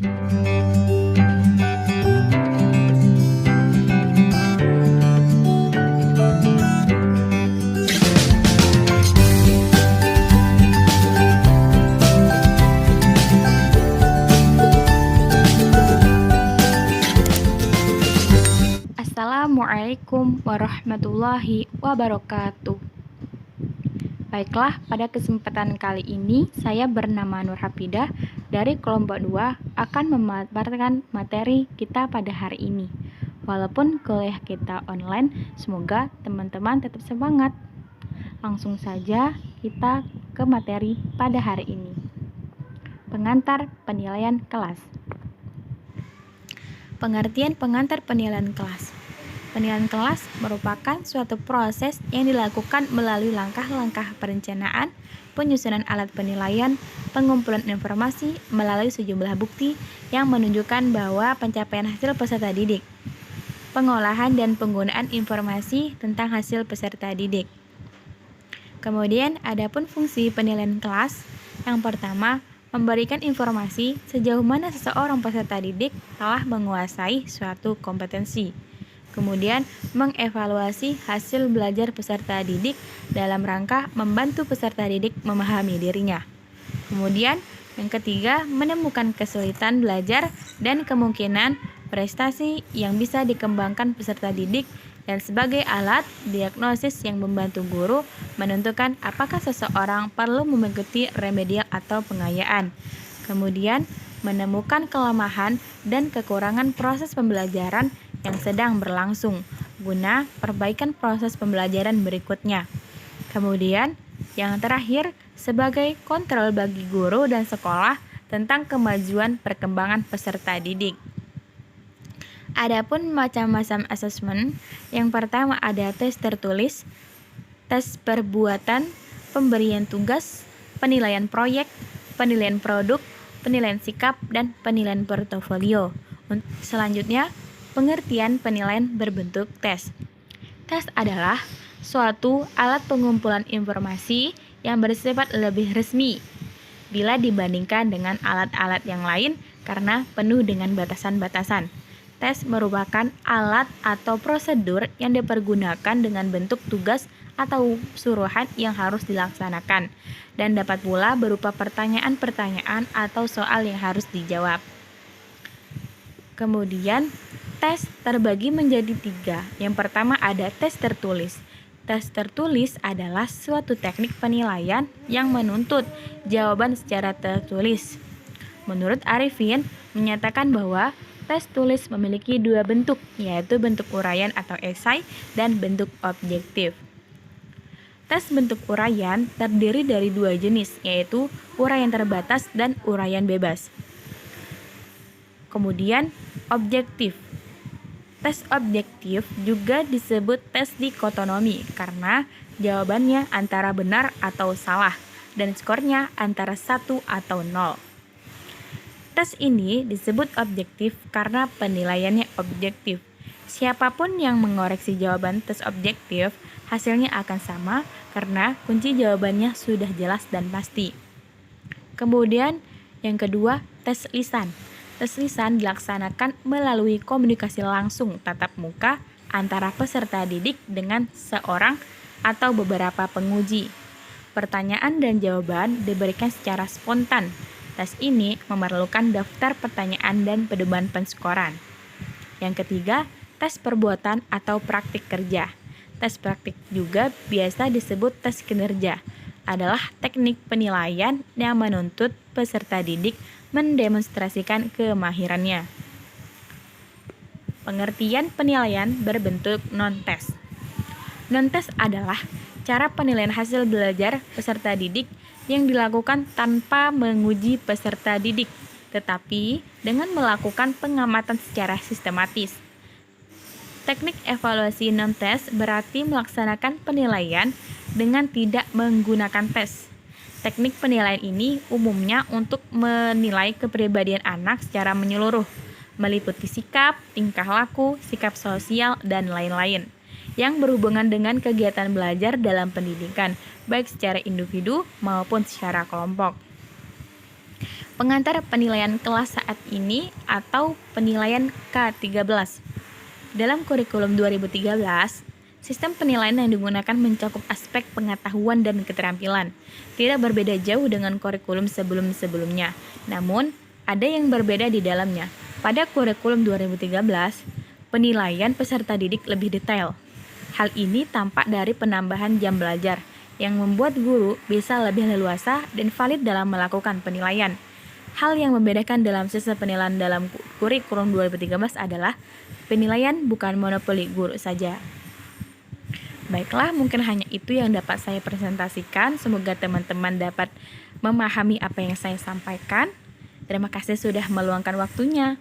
Assalamualaikum warahmatullahi wabarakatuh. Baiklah, pada kesempatan kali ini saya bernama Nur Hafidah dari kelompok 2 akan memaparkan materi kita pada hari ini. Walaupun kuliah kita online, semoga teman-teman tetap semangat. Langsung saja kita ke materi pada hari ini. Pengantar penilaian kelas. Pengertian pengantar penilaian kelas. Penilaian kelas merupakan suatu proses yang dilakukan melalui langkah-langkah perencanaan, penyusunan alat penilaian, pengumpulan informasi melalui sejumlah bukti yang menunjukkan bahwa pencapaian hasil peserta didik, pengolahan dan penggunaan informasi tentang hasil peserta didik. Kemudian, adapun fungsi penilaian kelas, yang pertama, memberikan informasi sejauh mana seseorang peserta didik telah menguasai suatu kompetensi. Kemudian, mengevaluasi hasil belajar peserta didik dalam rangka membantu peserta didik memahami dirinya. Kemudian, yang ketiga, menemukan kesulitan belajar dan kemungkinan prestasi yang bisa dikembangkan peserta didik dan sebagai alat diagnosis yang membantu guru menentukan apakah seseorang perlu mengikuti remedial atau pengayaan. Kemudian, menemukan kelemahan dan kekurangan proses pembelajaran yang sedang berlangsung guna perbaikan proses pembelajaran berikutnya. Kemudian, yang terakhir, sebagai kontrol bagi guru dan sekolah tentang kemajuan perkembangan peserta didik. Adapun macam-macam asesmen, yang pertama ada tes tertulis, tes perbuatan, pemberian tugas, penilaian proyek, penilaian produk, penilaian sikap, dan penilaian portofolio. Selanjutnya, pengertian penilaian berbentuk tes. Tes adalah suatu alat pengumpulan informasi yang bersifat lebih resmi bila dibandingkan dengan alat-alat yang lain karena penuh dengan batasan-batasan. Tes merupakan alat atau prosedur yang dipergunakan dengan bentuk tugas atau suruhan yang harus dilaksanakan dan dapat pula berupa pertanyaan-pertanyaan atau soal yang harus dijawab. Kemudian, tes terbagi menjadi 3. Yang pertama ada tes tertulis. Tes tertulis adalah suatu teknik penilaian yang menuntut jawaban secara tertulis. Menurut Arifin, menyatakan bahwa tes tulis memiliki 2 bentuk, yaitu bentuk uraian atau esai dan bentuk objektif. Tes bentuk uraian terdiri dari 2 jenis, yaitu uraian terbatas dan uraian bebas. Kemudian, objektif. Tes objektif juga disebut tes dikotomi karena jawabannya antara benar atau salah dan skornya antara 1 atau 0. Tes ini disebut objektif karena penilaiannya objektif. Siapapun yang mengoreksi jawaban tes objektif, hasilnya akan sama karena kunci jawabannya sudah jelas dan pasti. Kemudian, yang kedua, tes lisan. Tes lisan dilaksanakan melalui komunikasi langsung tatap muka antara peserta didik dengan seorang atau beberapa penguji. Pertanyaan dan jawaban diberikan secara spontan. Tes ini memerlukan daftar pertanyaan dan pedoman penskoran. Yang ketiga, tes perbuatan atau praktik kerja. Tes praktik juga biasa disebut tes kinerja. Adalah teknik penilaian yang menuntut peserta didik mendemonstrasikan kemahirannya. Pengertian penilaian berbentuk non-tes. Non-tes adalah cara penilaian hasil belajar peserta didik yang dilakukan tanpa menguji peserta didik, tetapi dengan melakukan pengamatan secara sistematis. Teknik evaluasi non-tes berarti melaksanakan penilaian dengan tidak menggunakan tes. Teknik penilaian ini umumnya untuk menilai kepribadian anak secara menyeluruh, meliputi sikap, tingkah laku, sikap sosial, dan lain-lain, yang berhubungan dengan kegiatan belajar dalam pendidikan, baik secara individu maupun secara kelompok. pengantar penilaian kelas saat ini atau penilaian K13. Dalam kurikulum 2013, sistem penilaian yang digunakan mencakup aspek pengetahuan dan keterampilan. Tidak berbeda jauh dengan kurikulum sebelum-sebelumnya, namun ada yang berbeda di dalamnya. Pada kurikulum 2013, penilaian peserta didik lebih detail. Hal ini tampak dari penambahan jam belajar, yang membuat guru bisa lebih leluasa dan valid dalam melakukan penilaian. Hal yang membedakan dalam sistem penilaian dalam kurikulum 2013 adalah penilaian bukan monopoli guru saja. Baiklah, mungkin hanya itu yang dapat saya presentasikan. Semoga teman-teman dapat memahami apa yang saya sampaikan. Terima kasih sudah meluangkan waktunya.